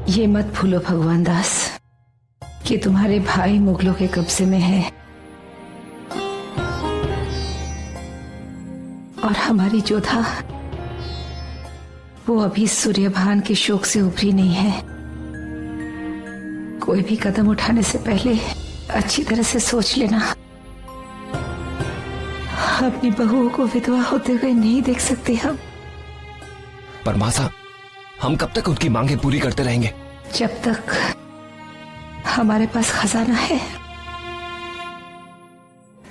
ये मत भूलो भगवान दास कि तुम्हारे भाई मुगलों के कब्जे में है और हमारी जोधा वो अभी सूर्यभान के शोक से उभरी नहीं है। कोई भी कदम उठाने से पहले अच्छी तरह से सोच लेना। अपनी बहुओं को विधवा होते हुए नहीं देख सकते हम। पर मासा, हम कब तक उनकी मांगे पूरी करते रहेंगे? जब तक हमारे पास खजाना है।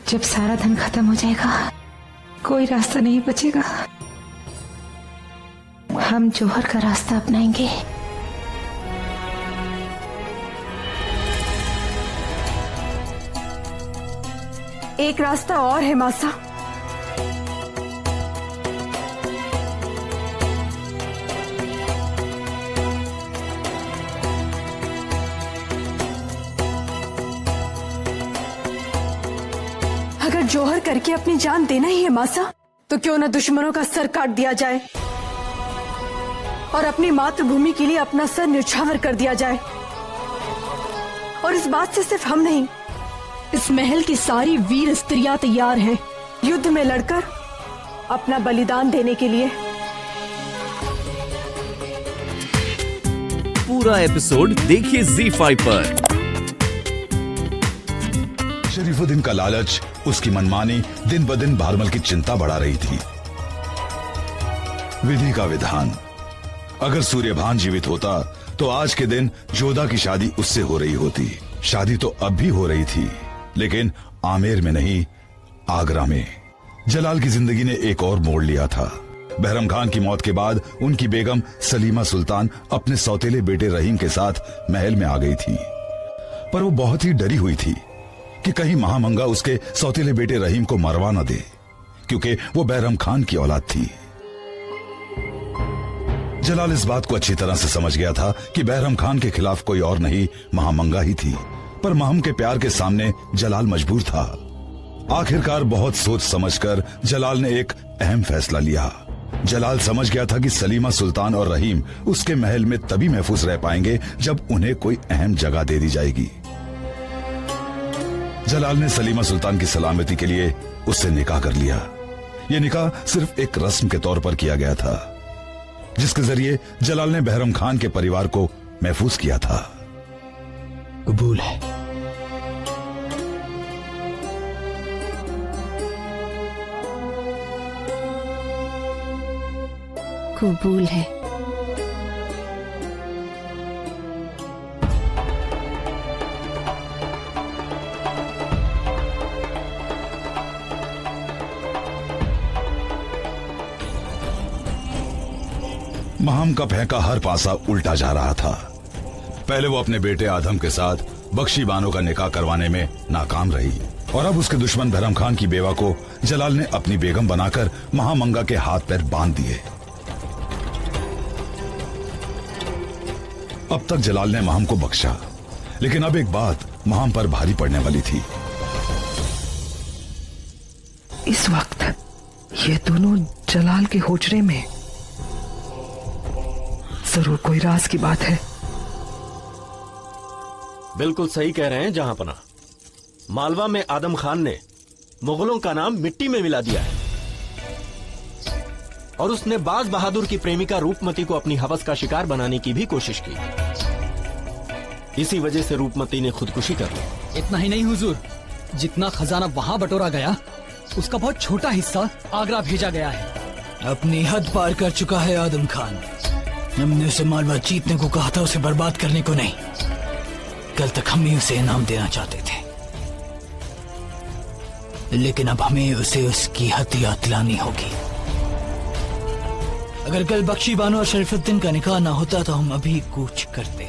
जब सारा धन खत्म हो जाएगा कोई रास्ता नहीं बचेगा। हम जौहर का रास्ता अपनाएंगे। एक रास्ता और है मासा। अगर जौहर करके अपनी जान देना ही है मासा, तो क्यों न दुश्मनों का सर काट दिया जाए और अपनी मातृभूमि के लिए अपना सर न्यौछावर कर दिया जाए। और इस बात से सिर्फ हम नहीं, इस महल की सारी वीर स्त्रियां तैयार हैं युद्ध में लड़कर अपना बलिदान देने के लिए। पूरा एपिसोड देखिए ZEE5 पर। शरीफुद्दीन का लालच, उसकी मनमानी दिन ब दिन भारमल की चिंता बढ़ा रही थी। विधि का विधान, अगर सूर्यभान जीवित होता तो आज के दिन जोधा की शादी उससे हो रही होती। शादी तो अब भी हो रही थी, लेकिन आमेर में नहीं, आगरा में। जलाल की जिंदगी ने एक और मोड़ लिया था। बहरम खान की मौत के बाद उनकी बेगम सलीमा सुल्तान अपने सौतेले बेटे रहीम के साथ महल में आ गई थी। पर वो बहुत ही डरी हुई थी कि कहीं महामंगा उसके सौतेले बेटे रहीम को मरवा न दे, क्योंकि वो बहरम खान की औलाद थी। जलाल इस बात को अच्छी तरह से समझ गया था कि बहरम खान के खिलाफ कोई और नहीं, महामंगा ही थी। पर महम के प्यार के सामने जलाल मजबूर था। आखिरकार बहुत सोच समझकर जलाल ने एक अहम फैसला लिया। जलाल समझ गया था कि सलीमा सुल्तान और रहीम उसके महल में तभी महफूज रह पाएंगे जब उन्हें कोई अहम जगह दे दी जाएगी। जलाल ने सलीमा सुल्तान की सलामती के लिए उससे निकाह कर लिया। यह निकाह सिर्फ एक रस्म के तौर पर किया गया था, जिसके जरिए जलाल ने बहरम खान के परिवार को महफूज किया था। कबूल है। कबूल है। महम का फेंका हर पासा उल्टा जा रहा था। पहले वो अपने बेटे आदम के साथ बख्शी बानो का निकाह करवाने में नाकाम रही, और अब उसके दुश्मन बहरम खान की बेवा को जलाल ने अपनी बेगम बनाकर महामंगा के हाथ पैर बांध दिए। अब तक जलाल ने महम को बख्शा, लेकिन अब एक बात महम पर भारी पड़ने वाली थी। इस वक्त ये दोनों जलाल के होजरे में जरूर कोई राज की बात है। बिल्कुल सही कह रहे हैं जहांपना। मालवा में आदम खान ने मुगलों का नाम मिट्टी में मिला दिया है, और उसने बाज बहादुर की प्रेमिका रूपमती को अपनी हवस का शिकार बनाने की भी कोशिश की। इसी वजह से रूपमती ने खुदकुशी कर ली। इतना ही नहीं हुजूर, जितना खजाना वहां बटोरा गया उसका बहुत छोटा हिस्सा आगरा भेजा गया है। अपनी हद पार कर चुका है आदम खान। हमने उसे मालवा जीतने को कहा था, उसे बर्बाद करने को नहीं। कल तक हम ही उसे इनाम देना चाहते थे, लेकिन अब हमें उसे उसकी हत्या दिलानी होगी। अगर कल बख्शी बानो और शरीफुद्दीन का निकाह ना होता तो हम अभी कूच करते,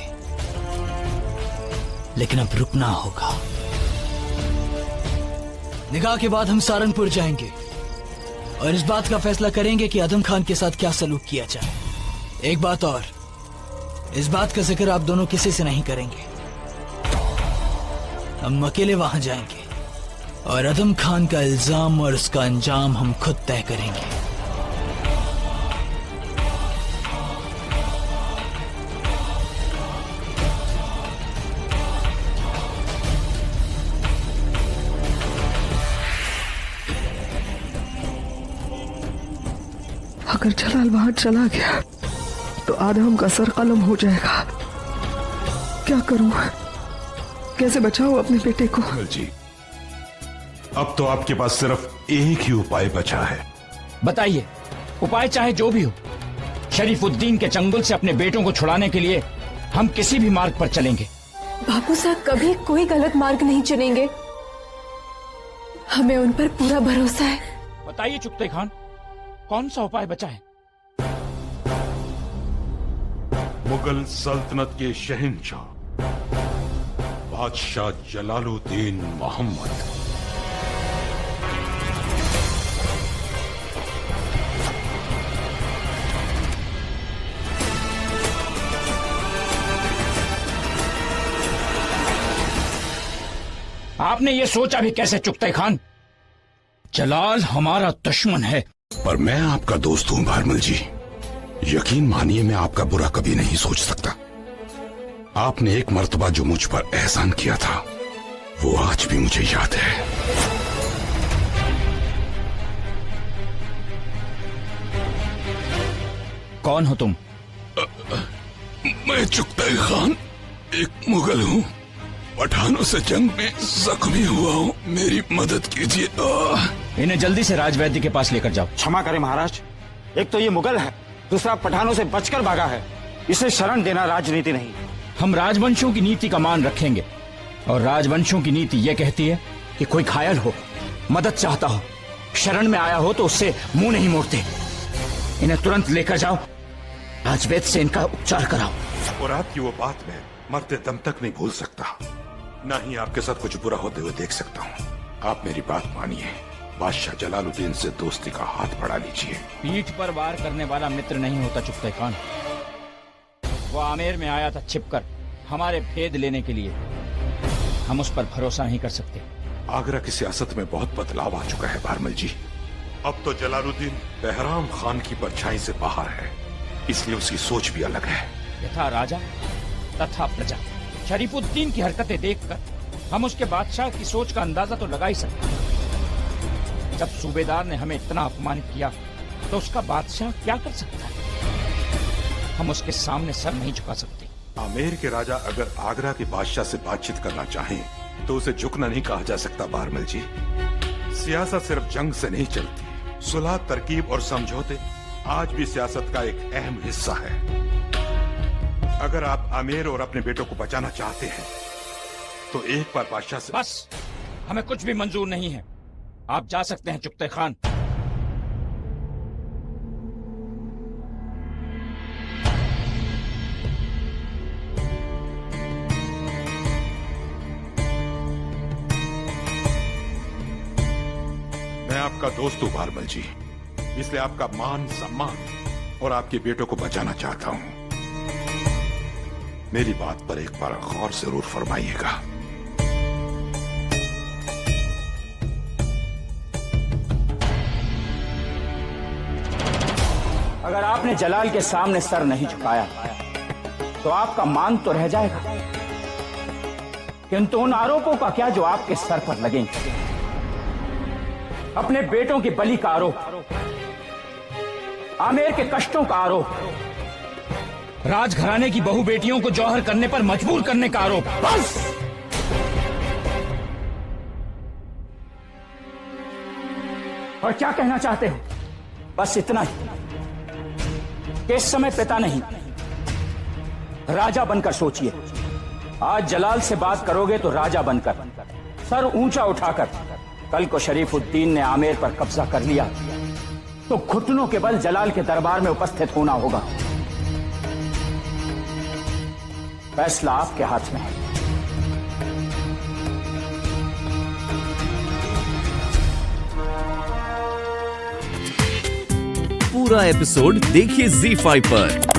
लेकिन अब रुकना होगा। निकाह के बाद हम सहारनपुर जाएंगे और इस बात का फैसला करेंगे कि आदम खान के साथ क्या सलूक किया जाए। एक बात और, इस बात का जिक्र आप दोनों किसी से नहीं करेंगे। हम अकेले वहां जाएंगे और आदम खान का इल्जाम और उसका अंजाम हम खुद तय करेंगे। अगर जलाल वहां चला गया तो आदम का सर कलम हो जाएगा। क्या करूं? कैसे बचाऊं अपने बेटे को? कमल जी, अब तो आपके पास सिर्फ एक ही उपाय बचा है। बताइए, उपाय चाहे जो भी हो, शरीफुद्दीन के चंगुल से अपने बेटों को छुड़ाने के लिए हम किसी भी मार्ग पर चलेंगे। बापू साहब कभी कोई गलत मार्ग नहीं चुनेंगे, हमें उन पर पूरा भरोसा है। बताइए चुगते खान, कौन सा उपाय बचा है? मुगल सल्तनत के शहंशाह बादशाह जलालुद्दीन मोहम्मद। आपने ये सोचा भी कैसे चुगते खान? जलाल हमारा दुश्मन है। पर मैं आपका दोस्त हूं भारमल जी, यकीन मानिए मैं आपका बुरा कभी नहीं सोच सकता। आपने एक मर्तबा जो मुझ पर एहसान किया था वो आज भी मुझे याद है। कौन हो तुम? मैं चुगताई खान एक मुगल हूं, पठानों से जंग में जख्मी हुआ हूं, मेरी मदद कीजिए। इन्हें जल्दी से राजवैद्य के पास लेकर जाओ। क्षमा करें महाराज, एक तो ये मुगल है, दूसरा पठानों से बचकर भागा है, इसे शरण देना राजनीति नहीं। हम राजवंशों की नीति का मान रखेंगे, और राजवंशों की नीति यह कहती है कि कोई घायल हो, मदद चाहता हो, शरण में आया हो तो उससे मुंह नहीं मोड़ते। इन्हें तुरंत लेकर जाओ, राजवैद्य से इनका उपचार कराओ। और आपकी वो बात मैं मरते दम तक नहीं भूल सकता, ना ही आपके साथ कुछ बुरा होते हुए देख सकता हूँ। आप मेरी बात मानिए, बादशाह जलालुद्दीन से दोस्ती का हाथ बढ़ा लीजिए। पीठ पर वार करने वाला मित्र नहीं होता चुगते खान। वो आमेर में आया था छिपकर हमारे भेद लेने के लिए, हम उस पर भरोसा नहीं कर सकते। आगरा की सियासत में बहुत बदलाव आ चुका है भारमल जी। अब तो जलालुद्दीन बहराम खान की परछाई से बाहर है, इसलिए उसकी सोच भी अलग है। यथा राजा तथा प्रजा। शरीफुद्दीन की हरकतें देखकर हम उसके बादशाह की सोच का अंदाजा तो लगा ही सकते हैं। जब सूबेदार ने हमें इतना अपमानित किया तो उसका बादशाह क्या कर सकता है? हम उसके सामने सर नहीं झुका सकते। आमेर के राजा अगर आगरा के बादशाह से बातचीत करना चाहें तो उसे झुकना नहीं कहा जा सकता भारमल जी। सियासत सिर्फ जंग से नहीं चलती, सुलह, तरकीब और समझौते आज भी सियासत का एक अहम हिस्सा है। अगर आप आमेर और अपने बेटों को बचाना चाहते हैं तो एक बार बादशाह से। बस, हमें कुछ भी मंजूर नहीं है, आप जा सकते हैं चुगते खान। मैं आपका दोस्त हूं भारमल जी, इसलिए आपका मान सम्मान और आपके बेटों को बचाना चाहता हूं। मेरी बात पर एक बार गौर जरूर फरमाइएगा। अगर आपने जलाल के सामने सर नहीं झुकाया तो आपका मान तो रह जाएगा, किंतु उन आरोपों का क्या जो आपके सर पर लगेंगे। अपने बेटों की बलि का आरोप, आमेर के कष्टों का आरोप, राजघराने की बहु बेटियों को जौहर करने पर मजबूर करने का आरोप। बस, और क्या कहना चाहते हो? बस इतना ही कि इस समय पिता नहीं, राजा बनकर सोचिए। आज जलाल से बात करोगे तो राजा बनकर, सर ऊंचा उठाकर। कल को शरीफुद्दीन ने आमेर पर कब्जा कर लिया तो घुटनों के बल जलाल के दरबार में उपस्थित होना होगा। फैसला आपके हाथ में है। पूरा एपिसोड देखिए ZEE5 पर।